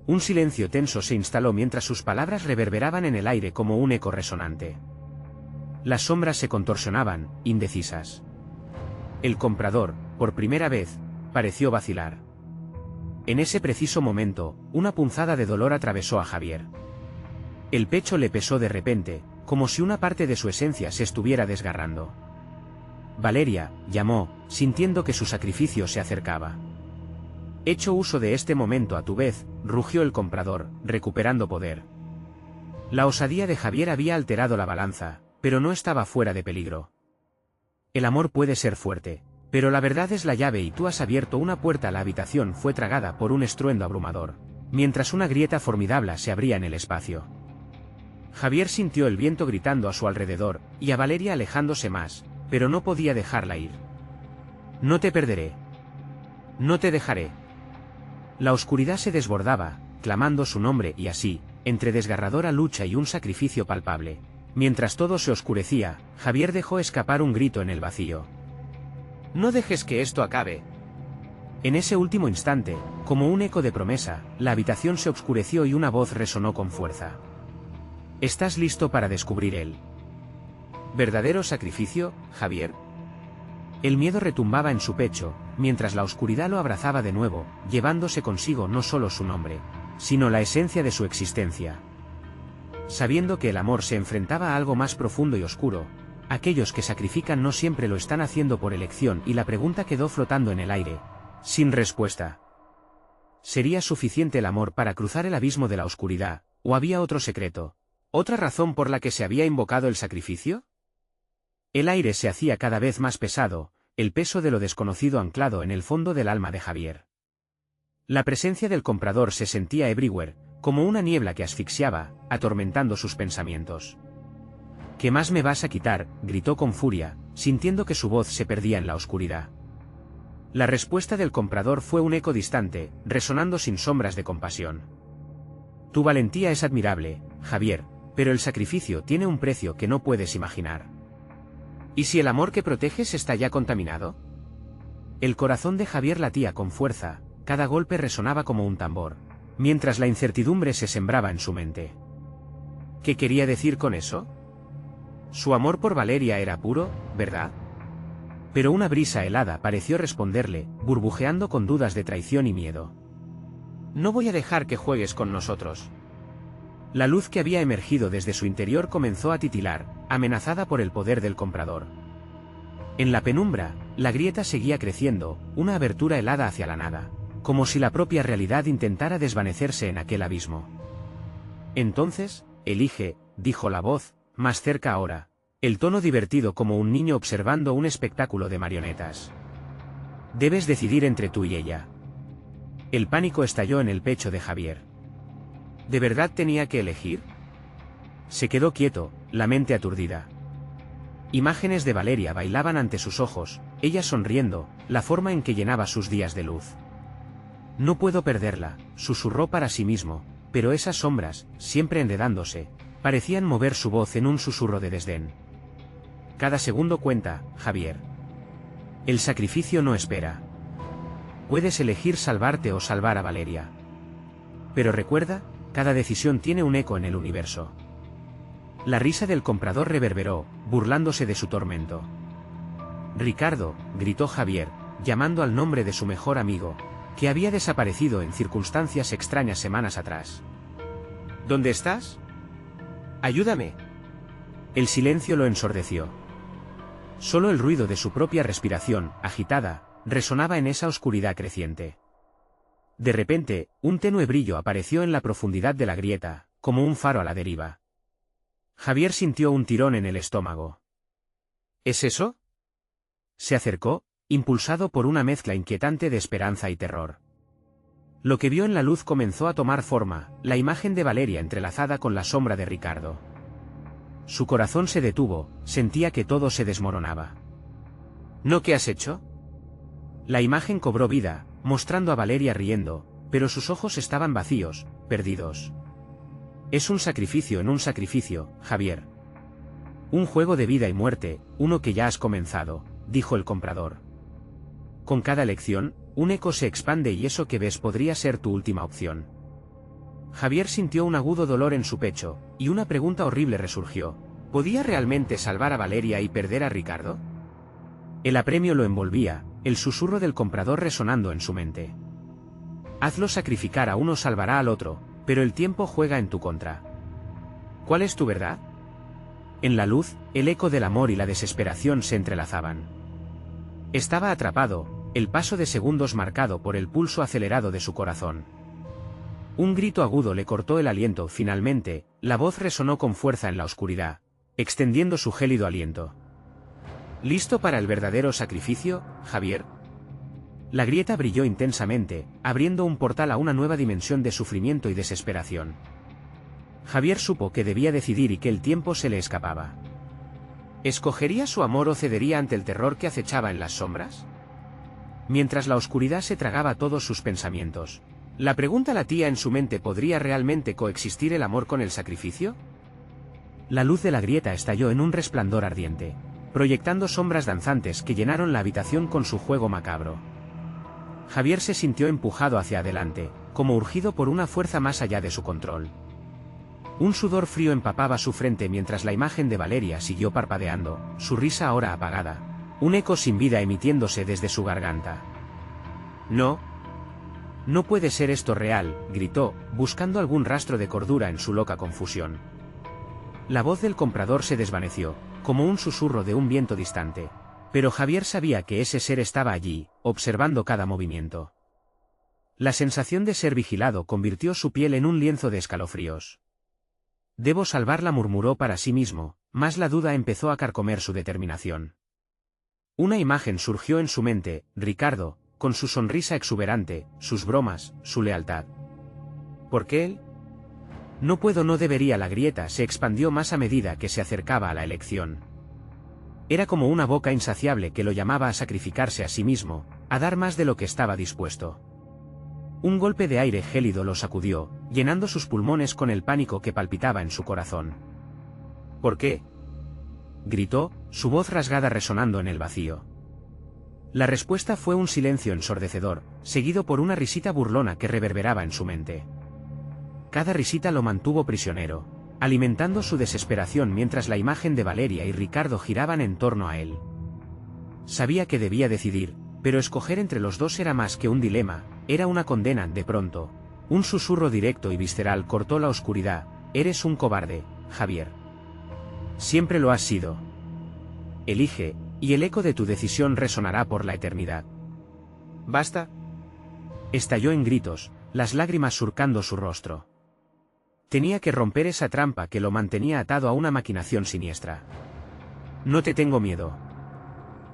[SPEAKER 1] Un silencio tenso se instaló mientras sus palabras reverberaban en el aire como un eco resonante. Las sombras se contorsionaban, indecisas. El comprador, por primera vez, pareció vacilar. En ese preciso momento, una punzada de dolor atravesó a Javier. El pecho le pesó de repente, como si una parte de su esencia se estuviera desgarrando. Valeria, llamó, sintiendo que su sacrificio se acercaba. Hecho uso de este momento a tu vez, rugió el comprador, recuperando poder. La osadía de Javier había alterado la balanza, pero no estaba fuera de peligro. El amor puede ser fuerte, pero la verdad es la llave y tú has abierto una puerta. La habitación fue tragada por un estruendo abrumador, mientras una grieta formidable se abría en el espacio. Javier sintió el viento gritando a su alrededor, y a Valeria alejándose más, pero no podía dejarla ir. No te perderé. No te dejaré. La oscuridad se desbordaba, clamando su nombre y así, entre desgarradora lucha y un sacrificio palpable. Mientras todo se oscurecía, Javier dejó escapar un grito en el vacío. No dejes que esto acabe. En ese último instante, como un eco de promesa, la habitación se oscureció y una voz resonó con fuerza. ¿Estás listo para descubrir el verdadero sacrificio, Javier? El miedo retumbaba en su pecho, mientras la oscuridad lo abrazaba de nuevo, llevándose consigo no solo su nombre, sino la esencia de su existencia. Sabiendo que el amor se enfrentaba a algo más profundo y oscuro, aquellos que sacrifican no siempre lo están haciendo por elección, y la pregunta quedó flotando en el aire, sin respuesta. ¿Sería suficiente el amor para cruzar el abismo de la oscuridad, o había otro secreto, otra razón por la que se había invocado el sacrificio? El aire se hacía cada vez más pesado, el peso de lo desconocido anclado en el fondo del alma de Javier. La presencia del comprador se sentía everywhere, como una niebla que asfixiaba, atormentando sus pensamientos. ¿Qué más me vas a quitar?, gritó con furia, sintiendo que su voz se perdía en la oscuridad. La respuesta del comprador fue un eco distante, resonando sin sombras de compasión. Tu valentía es admirable, Javier, pero el sacrificio tiene un precio que no puedes imaginar. ¿Y si el amor que proteges está ya contaminado? El corazón de Javier latía con fuerza, cada golpe resonaba como un tambor, mientras la incertidumbre se sembraba en su mente. ¿Qué quería decir con eso? Su amor por Valeria era puro, ¿verdad? Pero una brisa helada pareció responderle, burbujeando con dudas de traición y miedo. No voy a dejar que juegues con nosotros. La luz que había emergido desde su interior comenzó a titilar, amenazada por el poder del comprador. En la penumbra, la grieta seguía creciendo, una abertura helada hacia la nada, como si la propia realidad intentara desvanecerse en aquel abismo. Entonces, elige, dijo la voz, más cerca ahora, el tono divertido como un niño observando un espectáculo de marionetas. Debes decidir entre tú y ella. El pánico estalló en el pecho de Javier. ¿De verdad tenía que elegir? Se quedó quieto, la mente aturdida. Imágenes de Valeria bailaban ante sus ojos, ella sonriendo, la forma en que llenaba sus días de luz. No puedo perderla, susurró para sí mismo, pero esas sombras, siempre enredándose, parecían mover su voz en un susurro de desdén. Cada segundo cuenta, Javier. El sacrificio no espera. Puedes elegir salvarte o salvar a Valeria. Pero recuerda, cada decisión tiene un eco en el universo. La risa del comprador reverberó, burlándose de su tormento. Ricardo, gritó Javier, llamando al nombre de su mejor amigo, que había desaparecido en circunstancias extrañas semanas atrás. ¿Dónde estás? ¡Ayúdame! El silencio lo ensordeció. Solo el ruido de su propia respiración, agitada, resonaba en esa oscuridad creciente. De repente, un tenue brillo apareció en la profundidad de la grieta, como un faro a la deriva. Javier sintió un tirón en el estómago. ¿Es eso? Se acercó, impulsado por una mezcla inquietante de esperanza y terror. Lo que vio en la luz comenzó a tomar forma, la imagen de Valeria entrelazada con la sombra de Ricardo. Su corazón se detuvo, sentía que todo se desmoronaba. ¿No qué has hecho? La imagen cobró vida, mostrando a Valeria riendo, pero sus ojos estaban vacíos, perdidos. Es un sacrificio en un sacrificio, Javier. Un juego de vida y muerte, uno que ya has comenzado, dijo el comprador. Con cada elección, un eco se expande y eso que ves podría ser tu última opción. Javier sintió un agudo dolor en su pecho, y una pregunta horrible resurgió. ¿Podía realmente salvar a Valeria y perder a Ricardo? El apremio lo envolvía, el susurro del comprador resonando en su mente. Hazlo sacrificar a uno salvará al otro, pero el tiempo juega en tu contra. ¿Cuál es tu verdad? En la luz, el eco del amor y la desesperación se entrelazaban. Estaba atrapado, el paso de segundos marcado por el pulso acelerado de su corazón. Un grito agudo le cortó el aliento. Finalmente, la voz resonó con fuerza en la oscuridad, extendiendo su gélido aliento. ¿Listo para el verdadero sacrificio, Javier? La grieta brilló intensamente, abriendo un portal a una nueva dimensión de sufrimiento y desesperación. Javier supo que debía decidir y que el tiempo se le escapaba. ¿Escogería su amor o cedería ante el terror que acechaba en las sombras? Mientras la oscuridad se tragaba todos sus pensamientos, la pregunta latía en su mente: ¿podría realmente coexistir el amor con el sacrificio? La luz de la grieta estalló en un resplandor ardiente, proyectando sombras danzantes que llenaron la habitación con su juego macabro. Javier se sintió empujado hacia adelante, como urgido por una fuerza más allá de su control. Un sudor frío empapaba su frente mientras la imagen de Valeria siguió parpadeando, su risa ahora apagada, un eco sin vida emitiéndose desde su garganta. No. No puede ser esto real, gritó, buscando algún rastro de cordura en su loca confusión. La voz del comprador se desvaneció, como un susurro de un viento distante, pero Javier sabía que ese ser estaba allí, observando cada movimiento. La sensación de ser vigilado convirtió su piel en un lienzo de escalofríos. Debo salvarla, murmuró para sí mismo, mas la duda empezó a carcomer su determinación. Una imagen surgió en su mente: Ricardo, con su sonrisa exuberante, sus bromas, su lealtad. ¿Por qué él? No puedo, no debería. La grieta se expandió más a medida que se acercaba a la elección. Era como una boca insaciable que lo llamaba a sacrificarse a sí mismo, a dar más de lo que estaba dispuesto. Un golpe de aire gélido lo sacudió, llenando sus pulmones con el pánico que palpitaba en su corazón.
[SPEAKER 2] ¿Por qué?,
[SPEAKER 1] gritó, su voz rasgada resonando en el vacío. La respuesta fue un silencio ensordecedor, seguido por una risita burlona que reverberaba en su mente. Cada risita lo mantuvo prisionero, alimentando su desesperación mientras la imagen de Valeria y Ricardo giraban en torno a él. Sabía que debía decidir, pero escoger entre los dos era más que un dilema, era una condena. De pronto, un susurro directo y visceral cortó la oscuridad: eres un cobarde, Javier. Siempre lo has sido. Elige, y el eco de tu decisión resonará por la eternidad.
[SPEAKER 2] ¿Basta?
[SPEAKER 1] Estalló en gritos, las lágrimas surcando su rostro. Tenía que romper esa trampa que lo mantenía atado a una maquinación siniestra. No te tengo miedo.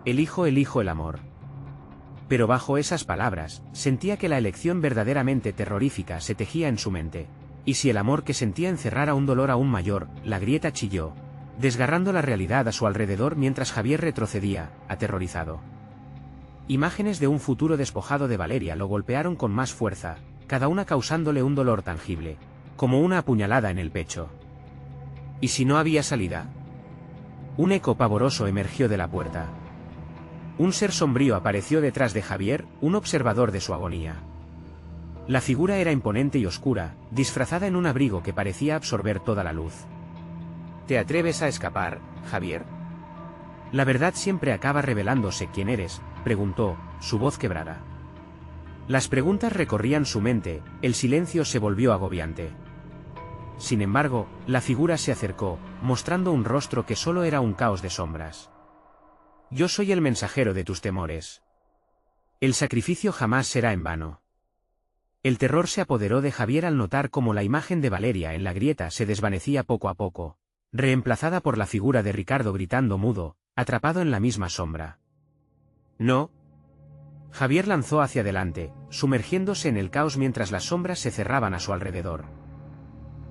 [SPEAKER 1] Elijo el amor. Pero bajo esas palabras, sentía que la elección verdaderamente terrorífica se tejía en su mente. Y si el amor que sentía encerrara un dolor aún mayor, la grieta chilló, desgarrando la realidad a su alrededor mientras Javier retrocedía, aterrorizado. Imágenes de un futuro despojado de Valeria lo golpearon con más fuerza, cada una causándole un dolor tangible, como una apuñalada en el pecho. ¿Y si no había salida? Un eco pavoroso emergió de la puerta. Un ser sombrío apareció detrás de Javier, un observador de su agonía. La figura era imponente y oscura, disfrazada en un abrigo que parecía absorber toda la luz.
[SPEAKER 2] ¿Te atreves a escapar, Javier?
[SPEAKER 1] ¿La verdad siempre acaba revelándose quién eres?, preguntó, su voz quebrada. Las preguntas recorrían su mente, el silencio se volvió agobiante. Sin embargo, la figura se acercó, mostrando un rostro que solo era un caos de sombras. Yo soy el mensajero de tus temores. El sacrificio jamás será en vano. El terror se apoderó de Javier al notar cómo la imagen de Valeria en la grieta se desvanecía poco a poco, reemplazada por la figura de Ricardo gritando mudo, atrapado en la misma sombra.
[SPEAKER 2] No.
[SPEAKER 1] Javier lanzó hacia adelante, sumergiéndose en el caos mientras las sombras se cerraban a su alrededor.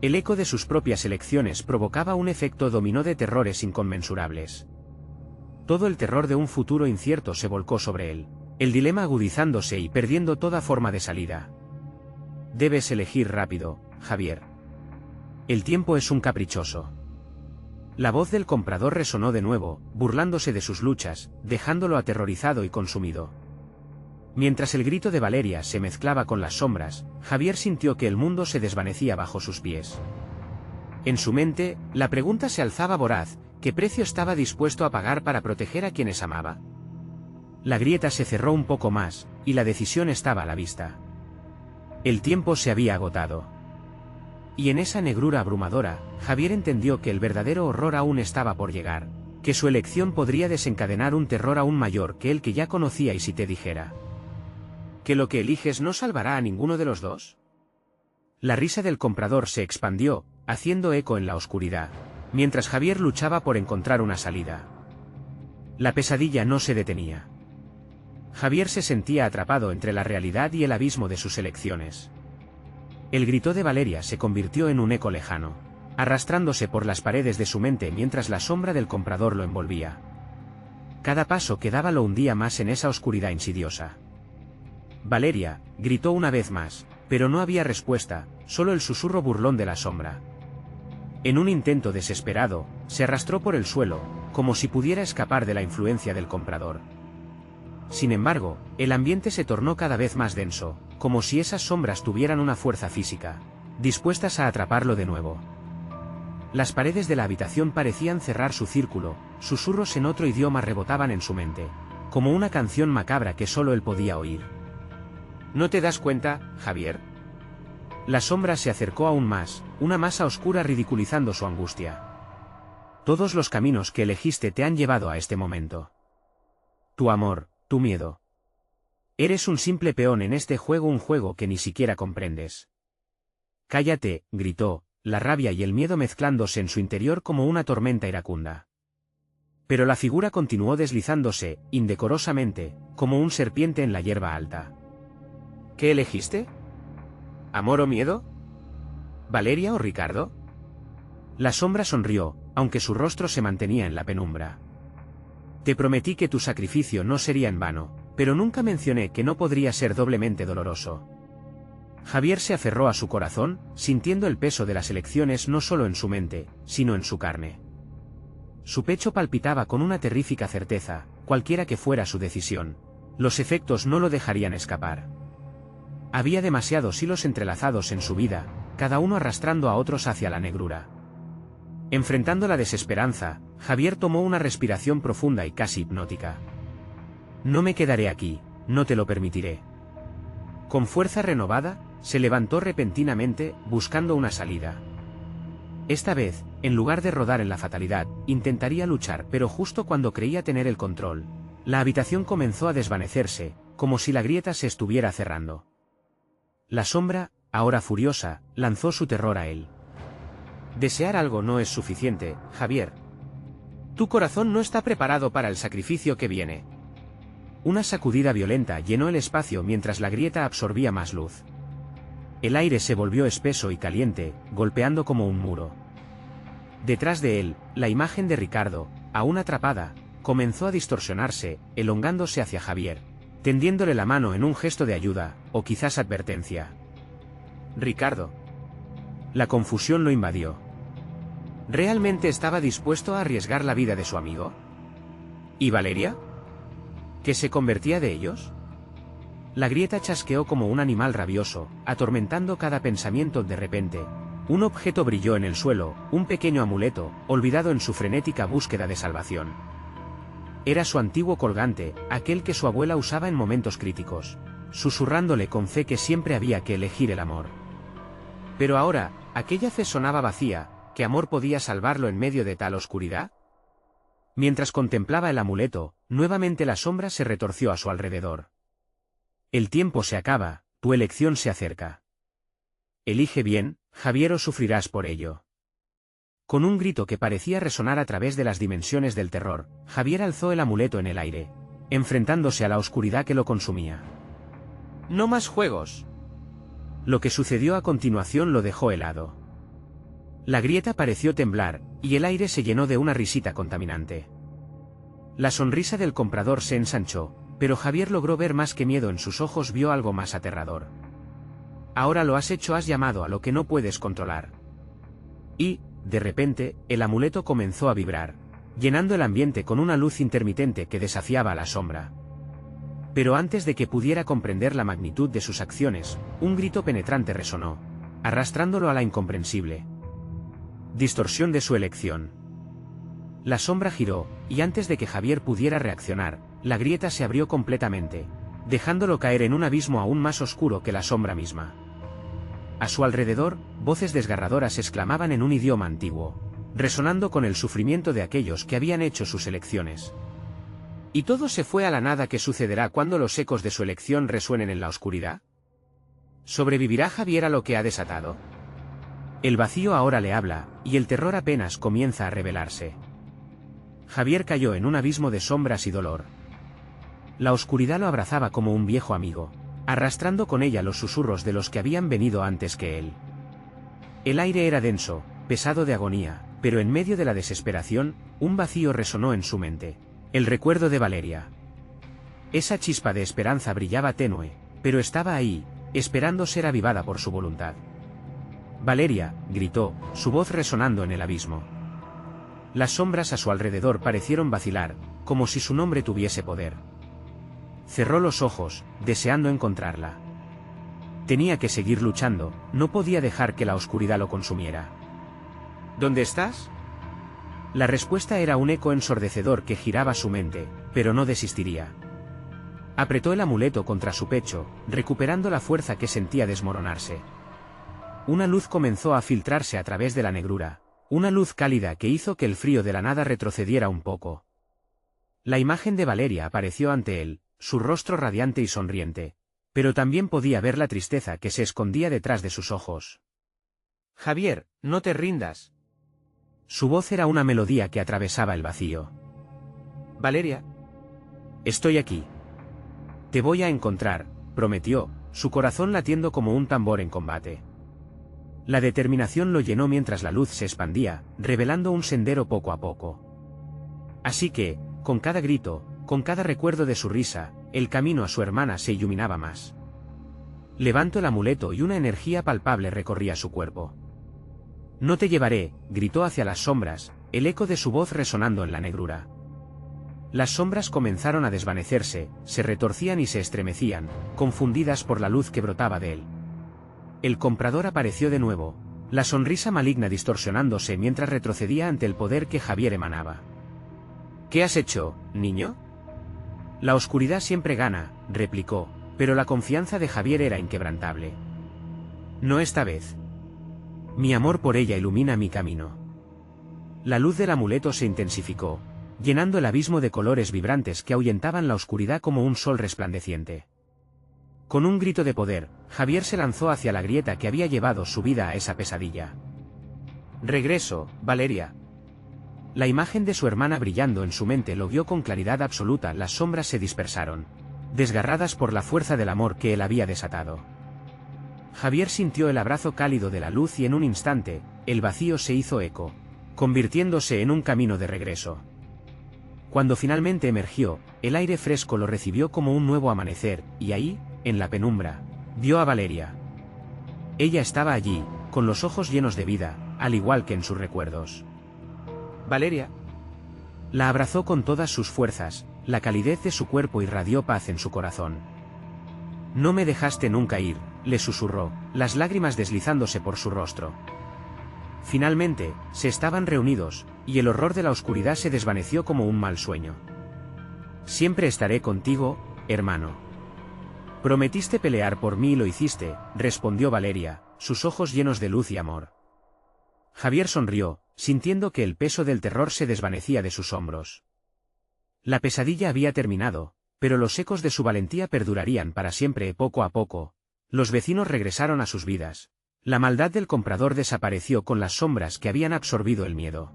[SPEAKER 1] El eco de sus propias elecciones provocaba un efecto dominó de terrores inconmensurables. Todo el terror de un futuro incierto se volcó sobre él, el dilema agudizándose y perdiendo toda forma de salida. Debes elegir rápido, Javier. El tiempo es un caprichoso. La voz del comprador resonó de nuevo, burlándose de sus luchas, dejándolo aterrorizado y consumido. Mientras el grito de Valeria se mezclaba con las sombras, Javier sintió que el mundo se desvanecía bajo sus pies. En su mente, la pregunta se alzaba voraz: ¿qué precio estaba dispuesto a pagar para proteger a quienes amaba? La grieta se cerró un poco más, y la decisión estaba a la vista. El tiempo se había agotado. Y en esa negrura abrumadora, Javier entendió que el verdadero horror aún estaba por llegar, que su elección podría desencadenar un terror aún mayor que el que ya conocía. ¿Y si te dijera que lo que eliges no salvará a ninguno de los dos? La risa del comprador se expandió, haciendo eco en la oscuridad, mientras Javier luchaba por encontrar una salida. La pesadilla no se detenía. Javier se sentía atrapado entre la realidad y el abismo de sus elecciones. El grito de Valeria se convirtió en un eco lejano, arrastrándose por las paredes de su mente mientras la sombra del comprador lo envolvía. Cada paso que daba lo hundía más en esa oscuridad insidiosa. Valeria, gritó una vez más, pero no había respuesta, solo el susurro burlón de la sombra. En un intento desesperado, se arrastró por el suelo, como si pudiera escapar de la influencia del comprador. Sin embargo, el ambiente se tornó cada vez más denso, como si esas sombras tuvieran una fuerza física, dispuestas a atraparlo de nuevo. Las paredes de la habitación parecían cerrar su círculo, susurros en otro idioma rebotaban en su mente, como una canción macabra que solo él podía oír.
[SPEAKER 2] ¿No te das cuenta, Javier?
[SPEAKER 1] La sombra se acercó aún más, una masa oscura ridiculizando su angustia. Todos los caminos que elegiste te han llevado a este momento. Tu amor, tu miedo. Eres un simple peón en este juego, un juego que ni siquiera comprendes. Cállate, gritó, la rabia y el miedo mezclándose en su interior como una tormenta iracunda. Pero la figura continuó deslizándose, indecorosamente, como un serpiente en la hierba alta.
[SPEAKER 2] ¿Qué elegiste? ¿Amor o miedo?
[SPEAKER 1] ¿Valeria o Ricardo? La sombra sonrió, aunque su rostro se mantenía en la penumbra. Te prometí que tu sacrificio no sería en vano, pero nunca mencioné que no podría ser doblemente doloroso. Javier se aferró a su corazón, sintiendo el peso de las elecciones no solo en su mente, sino en su carne. Su pecho palpitaba con una terrífica certeza, cualquiera que fuera su decisión. Los efectos no lo dejarían escapar. Había demasiados hilos entrelazados en su vida, cada uno arrastrando a otros hacia la negrura. Enfrentando la desesperanza, Javier tomó una respiración profunda y casi hipnótica. No me quedaré aquí, no te lo permitiré. Con fuerza renovada, se levantó repentinamente, buscando una salida. Esta vez, en lugar de rodar en la fatalidad, intentaría luchar, pero justo cuando creía tener el control, la habitación comenzó a desvanecerse, como si la grieta se estuviera cerrando. La sombra, ahora furiosa, lanzó su terror a él. Desear algo no es suficiente, Javier. Tu corazón no está preparado para el sacrificio que viene. Una sacudida violenta llenó el espacio mientras la grieta absorbía más luz. El aire se volvió espeso y caliente, golpeando como un muro. Detrás de él, la imagen de Ricardo, aún atrapada, comenzó a distorsionarse, elongándose hacia Javier, tendiéndole la mano en un gesto de ayuda, o quizás advertencia. Ricardo. La confusión lo invadió. ¿Realmente estaba dispuesto a arriesgar la vida de su amigo? ¿Y Valeria? ¿Que se convertía de ellos? La grieta chasqueó como un animal rabioso, atormentando cada pensamiento. De repente, un objeto brilló en el suelo, un pequeño amuleto, olvidado en su frenética búsqueda de salvación. Era su antiguo colgante, aquel que su abuela usaba en momentos críticos, susurrándole con fe que siempre había que elegir el amor. Pero ahora, aquella fe sonaba vacía. ¿Qué amor podía salvarlo en medio de tal oscuridad? Mientras contemplaba el amuleto, nuevamente la sombra se retorció a su alrededor. El tiempo se acaba, tu elección se acerca. Elige bien, Javier, o sufrirás por ello. Con un grito que parecía resonar a través de las dimensiones del terror, Javier alzó el amuleto en el aire, enfrentándose a la oscuridad que lo consumía. No más juegos. Lo que sucedió a continuación lo dejó helado. La grieta pareció temblar, y el aire se llenó de una risita contaminante. La sonrisa del comprador se ensanchó, pero Javier logró ver más que miedo en sus ojos, vio algo más aterrador. Ahora lo has hecho, has llamado a lo que no puedes controlar. Y, de repente, el amuleto comenzó a vibrar, llenando el ambiente con una luz intermitente que desafiaba a la sombra. Pero antes de que pudiera comprender la magnitud de sus acciones, un grito penetrante resonó, arrastrándolo a la incomprensible distorsión de su elección. La sombra giró, y antes de que Javier pudiera reaccionar, la grieta se abrió completamente, dejándolo caer en un abismo aún más oscuro que la sombra misma. A su alrededor, voces desgarradoras exclamaban en un idioma antiguo, resonando con el sufrimiento de aquellos que habían hecho sus elecciones. ¿Y todo se fue a la nada? ¿Qué sucederá cuando los ecos de su elección resuenen en la oscuridad? ¿Sobrevivirá Javier a lo que ha desatado? El vacío ahora le habla, y el terror apenas comienza a revelarse. Javier cayó en un abismo de sombras y dolor. La oscuridad lo abrazaba como un viejo amigo, arrastrando con ella los susurros de los que habían venido antes que él. El aire era denso, pesado de agonía, pero en medio de la desesperación, un vacío resonó en su mente. El recuerdo de Valeria. Esa chispa de esperanza brillaba tenue, pero estaba ahí, esperando ser avivada por su voluntad. Valeria, gritó, su voz resonando en el abismo. Las sombras a su alrededor parecieron vacilar, como si su nombre tuviese poder. Cerró los ojos, deseando encontrarla. Tenía que seguir luchando, no podía dejar que la oscuridad lo consumiera. ¿Dónde estás? La respuesta era un eco ensordecedor que giraba su mente, pero no desistiría. Apretó el amuleto contra su pecho, recuperando la fuerza que sentía desmoronarse. Una luz comenzó a filtrarse a través de la negrura, una luz cálida que hizo que el frío de la nada retrocediera un poco. La imagen de Valeria apareció ante él, su rostro radiante y sonriente, pero también podía ver la tristeza que se escondía detrás de sus ojos. Javier, no te rindas. Su voz era una melodía que atravesaba el vacío. Valeria. Estoy aquí. Te voy a encontrar, prometió, su corazón latiendo como un tambor en combate. La determinación lo llenó mientras la luz se expandía, revelando un sendero poco a poco. Así que, con cada grito, con cada recuerdo de su risa, el camino a su hermana se iluminaba más. Levantó el amuleto y una energía palpable recorría su cuerpo. «No te llevaré», gritó hacia las sombras, el eco de su voz resonando en la negrura. Las sombras comenzaron a desvanecerse, se retorcían y se estremecían, confundidas por la luz que brotaba de él. El comprador apareció de nuevo, la sonrisa maligna distorsionándose mientras retrocedía ante el poder que Javier emanaba. «¿Qué has hecho, niño?» «La oscuridad siempre gana», replicó, pero la confianza de Javier era inquebrantable. «No esta vez. Mi amor por ella ilumina mi camino». La luz del amuleto se intensificó, llenando el abismo de colores vibrantes que ahuyentaban la oscuridad como un sol resplandeciente. Con un grito de poder, Javier se lanzó hacia la grieta que había llevado su vida a esa pesadilla. «Regreso, Valeria». La imagen de su hermana brillando en su mente lo vio con claridad absoluta. Las sombras se dispersaron, desgarradas por la fuerza del amor que él había desatado. Javier sintió el abrazo cálido de la luz y en un instante, el vacío se hizo eco, convirtiéndose en un camino de regreso. Cuando finalmente emergió, el aire fresco lo recibió como un nuevo amanecer, y ahí, en la penumbra, vio a Valeria. Ella estaba allí, con los ojos llenos de vida, al igual que en sus recuerdos. «Valeria». La abrazó con todas sus fuerzas, la calidez de su cuerpo irradió paz en su corazón. «No me dejaste nunca ir», le susurró, las lágrimas deslizándose por su rostro. Finalmente, se estaban reunidos, y el horror de la oscuridad se desvaneció como un mal sueño. «Siempre estaré contigo, hermano». «Prometiste pelear por mí y lo hiciste», respondió Valeria, sus ojos llenos de luz y amor. Javier sonrió, sintiendo que el peso del terror se desvanecía de sus hombros. La pesadilla había terminado, pero los ecos de su valentía perdurarían para siempre. Poco a poco, los vecinos regresaron a sus vidas. La maldad del comprador desapareció con las sombras que habían absorbido el miedo.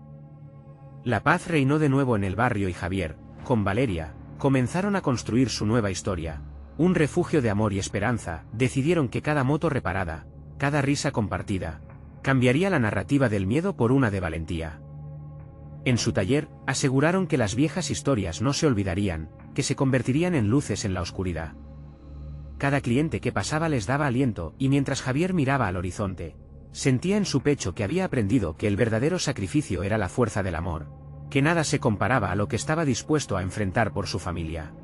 [SPEAKER 1] La paz reinó de nuevo en el barrio y Javier, con Valeria, comenzaron a construir su nueva historia, un refugio de amor y esperanza. Decidieron que cada moto reparada, cada risa compartida, cambiaría la narrativa del miedo por una de valentía. En su taller, aseguraron que las viejas historias no se olvidarían, que se convertirían en luces en la oscuridad. Cada cliente que pasaba les daba aliento, y mientras Javier miraba al horizonte, sentía en su pecho que había aprendido que el verdadero sacrificio era la fuerza del amor, que nada se comparaba a lo que estaba dispuesto a enfrentar por su familia.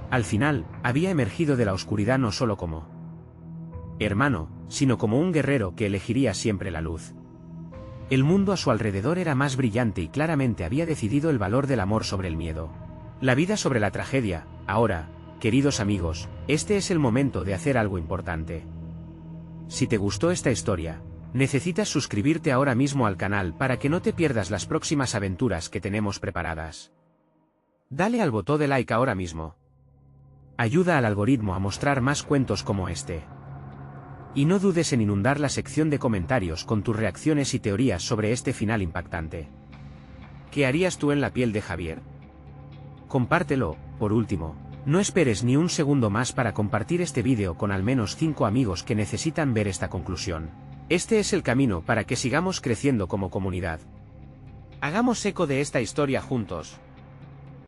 [SPEAKER 1] Al final, había emergido de la oscuridad no solo como hermano, sino como un guerrero que elegiría siempre la luz. El mundo a su alrededor era más brillante y claramente había decidido el valor del amor sobre el miedo. La vida sobre la tragedia. Ahora, queridos amigos, este es el momento de hacer algo importante. Si te gustó esta historia, necesitas suscribirte ahora mismo al canal para que no te pierdas las próximas aventuras que tenemos preparadas. Dale al botón de like ahora mismo. Ayuda al algoritmo a mostrar más cuentos como este. Y no dudes en inundar la sección de comentarios con tus reacciones y teorías sobre este final impactante. ¿Qué harías tú en la piel de Javier? Compártelo. Por último, no esperes ni un segundo más para compartir este vídeo con al menos 5 amigos que necesitan ver esta conclusión. Este es el camino para que sigamos creciendo como comunidad. Hagamos eco de esta historia juntos.